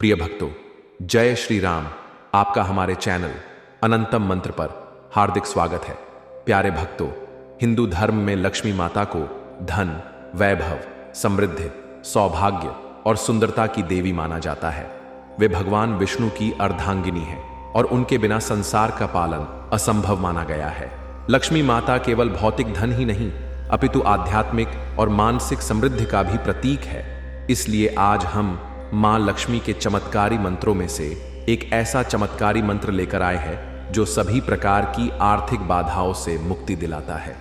प्रिय भक्तों, जय श्री राम। आपका हमारे चैनल अनंतम मंत्र पर हार्दिक स्वागत है। प्यारे भक्तों, हिंदू धर्म में लक्ष्मी माता को धन, वैभव, समृद्धि, सौभाग्य और सुंदरता की देवी माना जाता है। वे भगवान विष्णु की अर्धांगिनी है और उनके बिना संसार का पालन असंभव माना गया है। लक्ष्मी माता केवल भौतिक धन ही नहीं, अपितु आध्यात्मिक और मानसिक समृद्धि का भी प्रतीक है। इसलिए आज हम मां लक्ष्मी के चमत्कारी मंत्रों में से एक ऐसा चमत्कारी मंत्र लेकर आए हैं जो सभी प्रकार की आर्थिक बाधाओं से मुक्ति दिलाता है।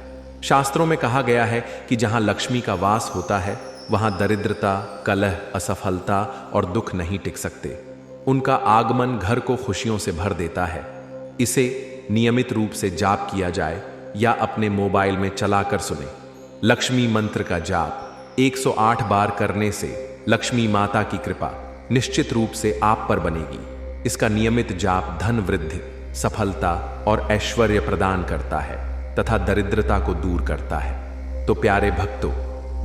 शास्त्रों में कहा गया है कि जहां लक्ष्मी का वास होता है वहां दरिद्रता, कलह, असफलता और दुख नहीं टिक सकते। उनका आगमन घर को खुशियों से भर देता है। इसे नियमित रूप से जाप किया जाए या अपने मोबाइल में चलाकर सुने। लक्ष्मी मंत्र का जाप 108 बार करने से लक्ष्मी माता की कृपा निश्चित रूप से आप पर बनेगी। इसका नियमित जाप धन वृद्धि, सफलता और ऐश्वर्य प्रदान करता है तथा दरिद्रता को दूर करता है। तो प्यारे भक्तों,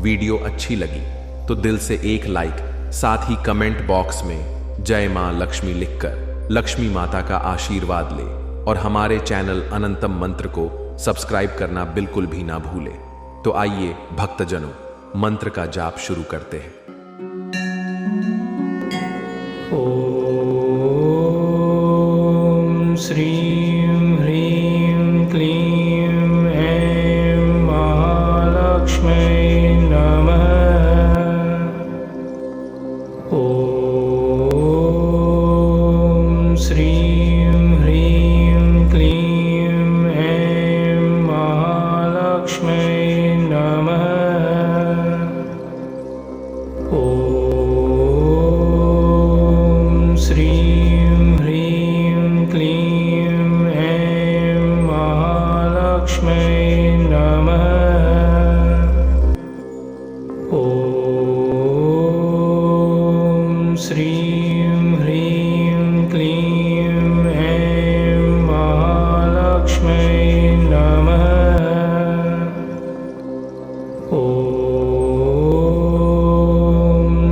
वीडियो अच्छी लगी तो दिल से एक लाइक, साथ ही कमेंट बॉक्स में जय मां लक्ष्मी लिखकर लक्ष्मी माता का आशीर्वाद ले और हमारे चैनल अनंतम मंत्र को सब्सक्राइब करना बिल्कुल भी ना भूले। तो आइए भक्तजनों, मंत्र का जाप शुरू करते हैं। ओम श्रीं ह्रीं क्लीं ऐं महालक्ष्म्यै नमः। ओम श्रीं ह्रीं क्लीं ऐं महालक्ष्म्यै नमः। श्रीं ह्रीं क्लीं ऐं महालक्ष्म्यै नमः। ओम श्रीं ह्रीं क्लीं ऐं महालक्ष्म्यै नमः। ओम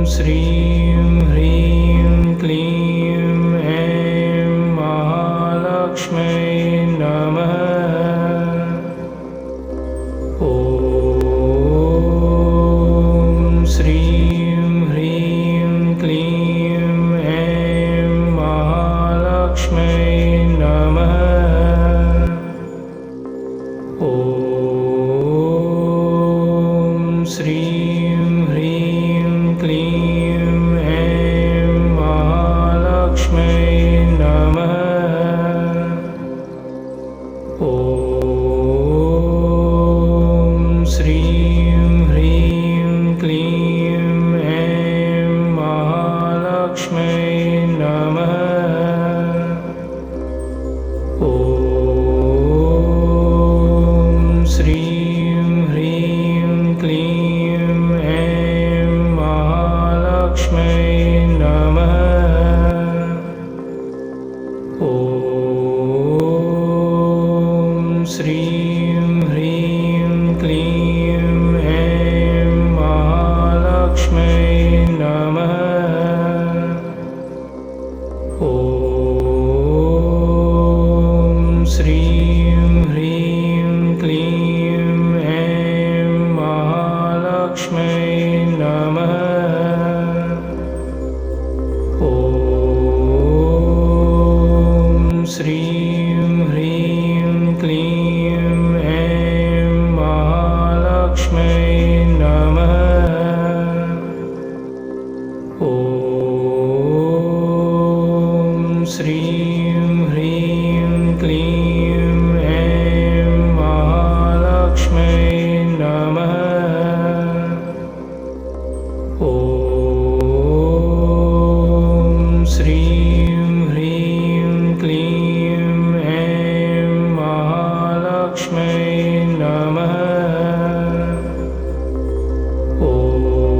श्रीं ह्रीं क्लीं ऐं महालक्ष्म्यै नमः। ओम श्रीं ह्रीं क्लीं ऐं महालक्ष्म्यै नमः। ओम श्रीं ह्रीं क्लीं ऐं महालक्ष्म्यै नमः। ओम श्रीं ह्रीं क्लीं ऐं महालक्ष्म्यै नमः। ओम श्रीं ह्रीं क्लीं ऐं महालक्ष्म्यै नमः। ओम श्रीं ह्रीं क्लीं ऐं महालक्ष्म्यै नमः। ओम श्रीं ह्रीं क्लीं ऐं महालक्ष्म्यै नमः। ओम श्रीं ह्रीं क्लीं ऐं महालक्ष्म्यै नमः। ओम श्रीं ह्रीं क्लीं ऐं महालक्ष्म्यै नमः। ओम श्रीं ह्रीं क्लीं ऐं महालक्ष्म्यै नमः। ओम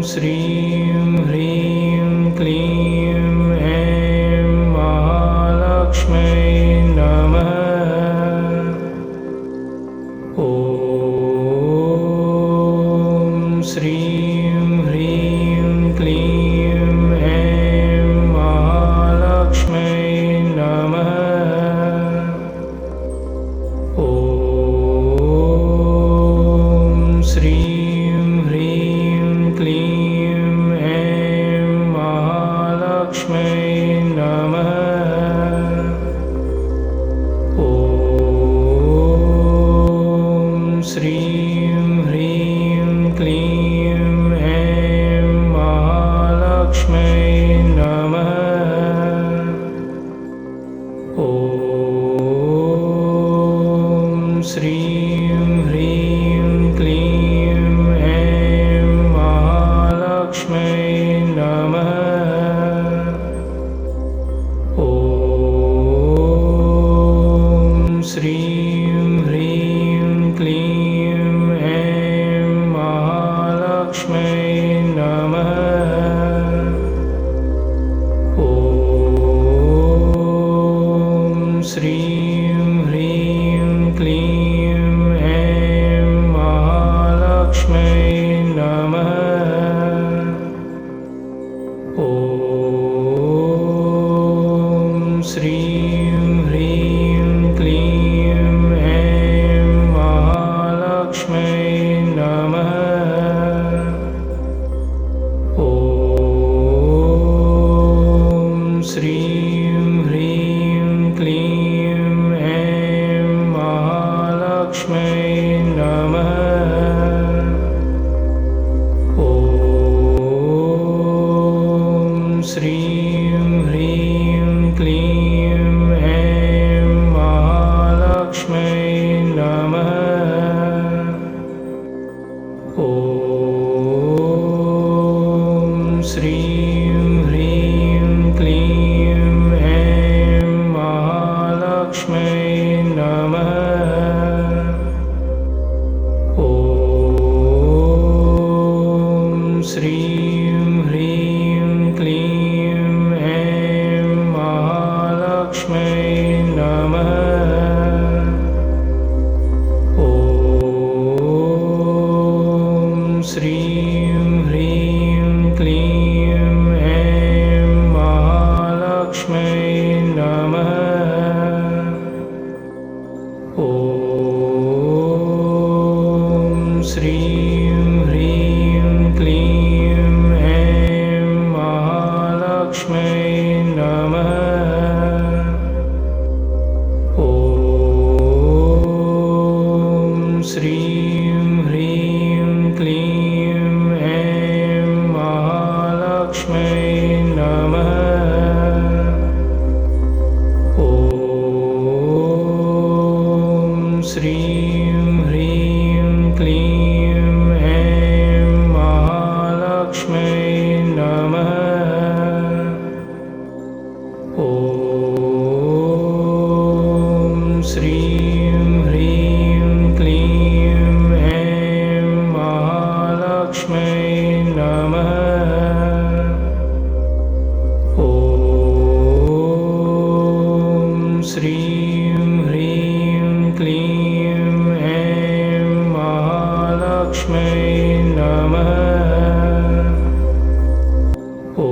श्रीं ह्रीं क्लीं ऐं महालक्ष्म्यै नमः। ओम श्रीं ह्रीं क्लीं ॐ श्रीं ह्रीं क्लीं ऐं महालक्ष्म्यै नमः। ॐ श्रीं ह्रीं क्लीं ऐं महालक्ष्म्यै नमः। ॐ श्रीं ह्रीं क्लीं ऐं महालक्ष्म्यै नमः। ॐ श्रीं ह्रीं क्लीं ऐं महालक्ष्म्यै नमः। ॐ श्रीं ह्रीं क्लीं ऐं महालक्ष्म्यै नमः। ॐ श्रीं ह्रीं क्लीं ऐं महालक्ष्म्यै नमः। ॐ श्रीं ह्रीं क्लीं ऐं महालक्ष्म्यै नमः। ॐ श्रीं ह्रीं क्लीं ऐं महालक्ष्म्यै नमः। ॐ श्रीं ह्रीं क्लीं ऐं महालक्ष्म्यै नमः। ॐ श्रीं ह्रीं क्लीं ऐं महालक्ष्म्यै नमः। ॐ श्रीं ह्रीं क्लीं ऐं महालक्ष्म्यै नमः। ॐ श्रीं ह्रीं क्लीं ऐं महालक्ष्म्यै नमः। ॐ श्रीं ह्रीं क्लीं ऐं महालक्ष्म्यै नमः। ॐ श्रीं ह्रीं क्लीं ऐं महालक्ष्म्यै नमः। ॐ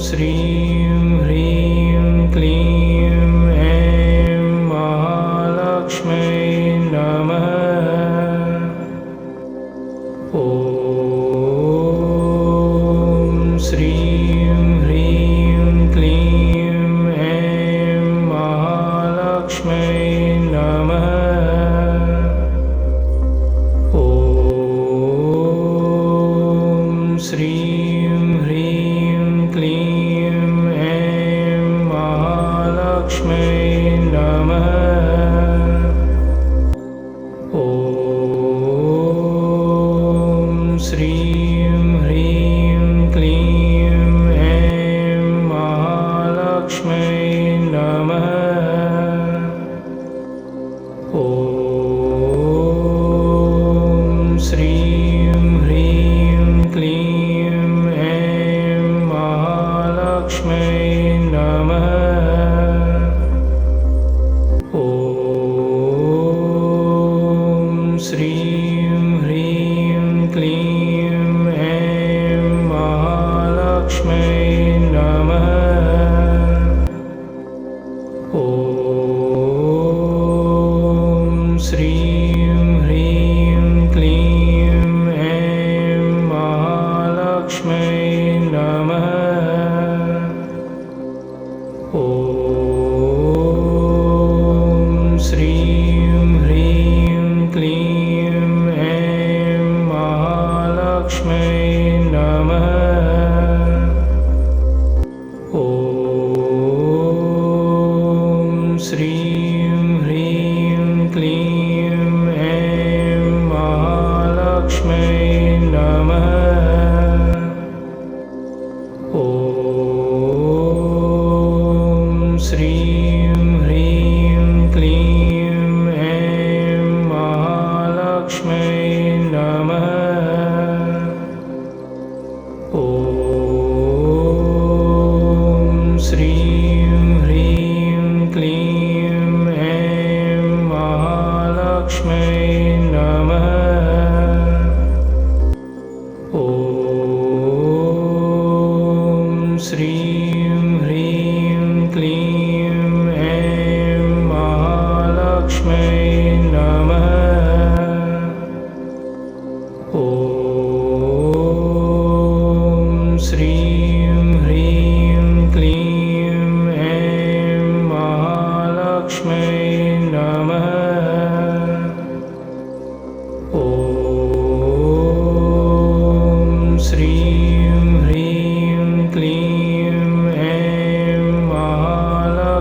श्रीं ह्रीं क्लीं ऐं महालक्ष्म्यै नमः। ॐ श्रीं ह्रीं क्लीं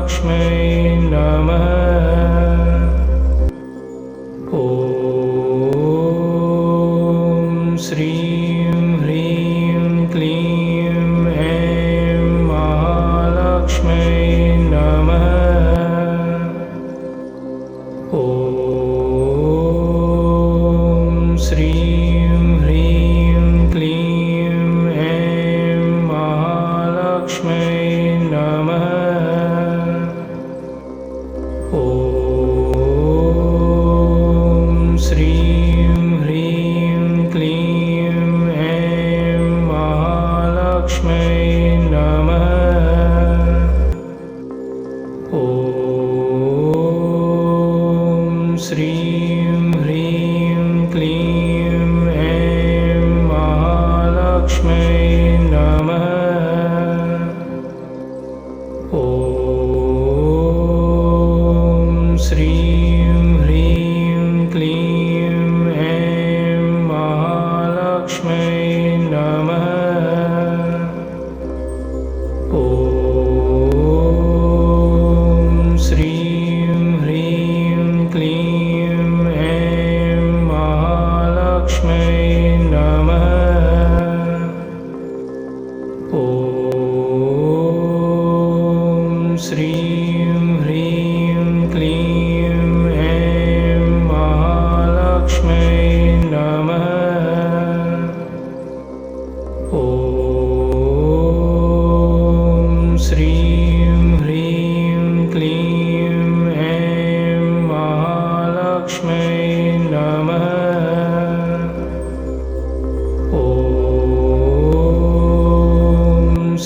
महालक्ष्म्यै नमः। ॐ श्रीं ह्रीं क्लीं ऐं महालक्ष्म्यै नमः। ॐ श्रीं ह्रीं क्लीं ऐं महालक्ष्म्यै नमः। ॐ श्रीं ह्रीं क्लीं ऐं महालक्ष्म्यै नमः। ॐ श्रीं ह्रीं क्लीं ऐं महालक्ष्म्यै नमः। ॐ श्रीं ह्रीं क्लीं ऐं महालक्ष्म्यै नमः। ॐ श्रीं ह्रीं क्लीं ऐं महालक्ष्म्यै नमः। ॐ श्रीं ह्रीं क्लीं ऐं महालक्ष्म्यै नमः। ॐ श्रीं ह्रीं क्लीं ऐं महालक्ष्म्यै नमः। ॐ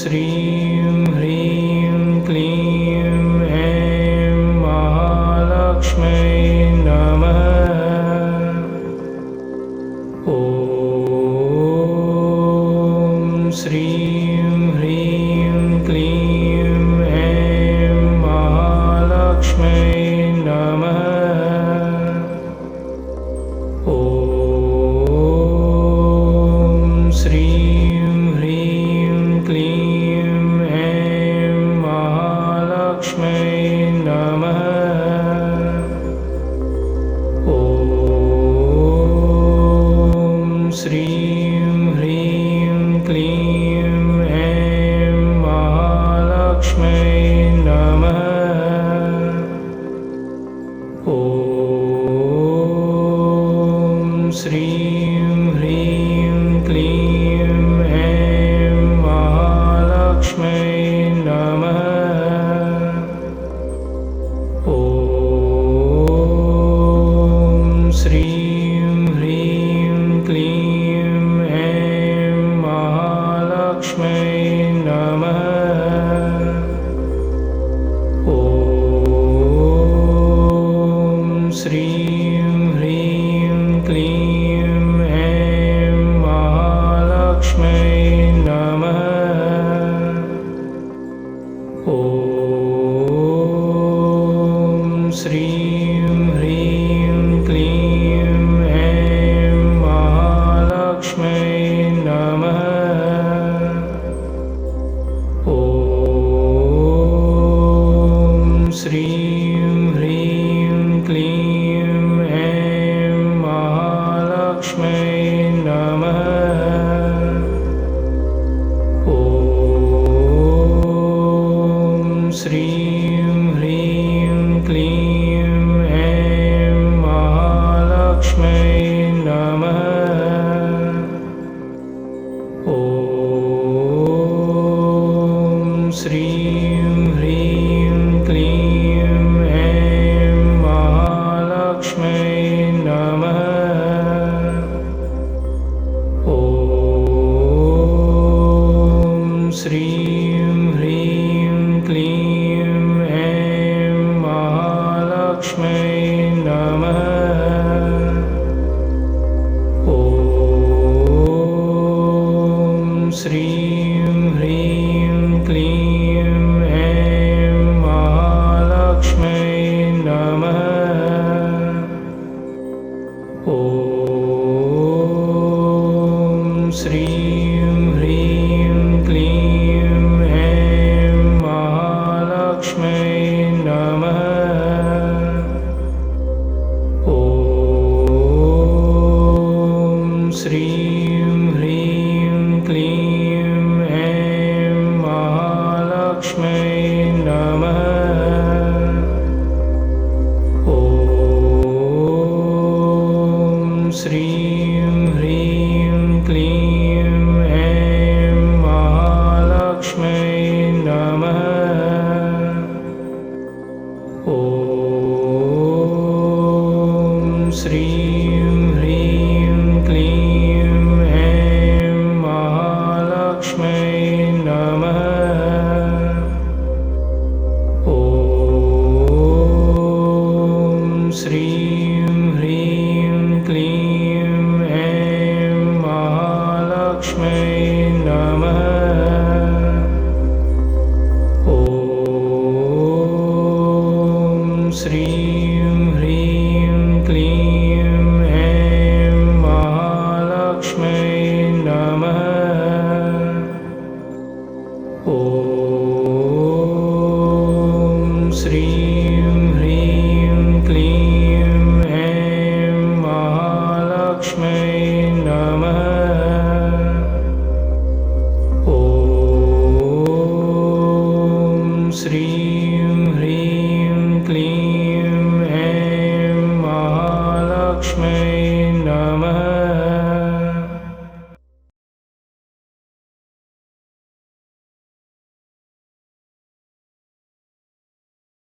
श्रीं ह्रीं क्लीं ऐं महालक्ष्म्यै नमः। ॐ श्रीं ह्रीं क्लीं ऐं महालक्ष्म्यै नमः। ॐ श्रीं ह्रीं क्लीं ऐं महालक्ष्म्यै नमः। ॐ श्रीं ह्रीं क्लीं ऐं महालक्ष्म्यै नमः। ॐ श्रीं ह्रीं क्लीं ऐं महालक्ष्म्यै नमः। ॐ श्रीं ह्रीं क्लीं ऐं महालक्ष्म्यै नमः। ॐ श्रीं ह्रीं क्लीं ऐं महालक्ष्म्यै नमः। ॐ श्रीं ह्रीं क्लीं ऐं महालक्ष्म्यै नमः। ॐ श्रीं ह्रीं क्लीं ऐं महालक्ष्म्यै नमः। ॐ श्रीं ह्रीं क्लीं ऐं महालक्ष्म्यै नमः। ॐ श्रीं ह्रीं क्लीं ऐं महालक्ष्म्यै नमः। ॐ श्रीं ह्रीं क्लीं ऐं महालक्ष्म्यै नमः। ॐ श्रीं ह्रीं क्लीं ऐं लक्ष्मै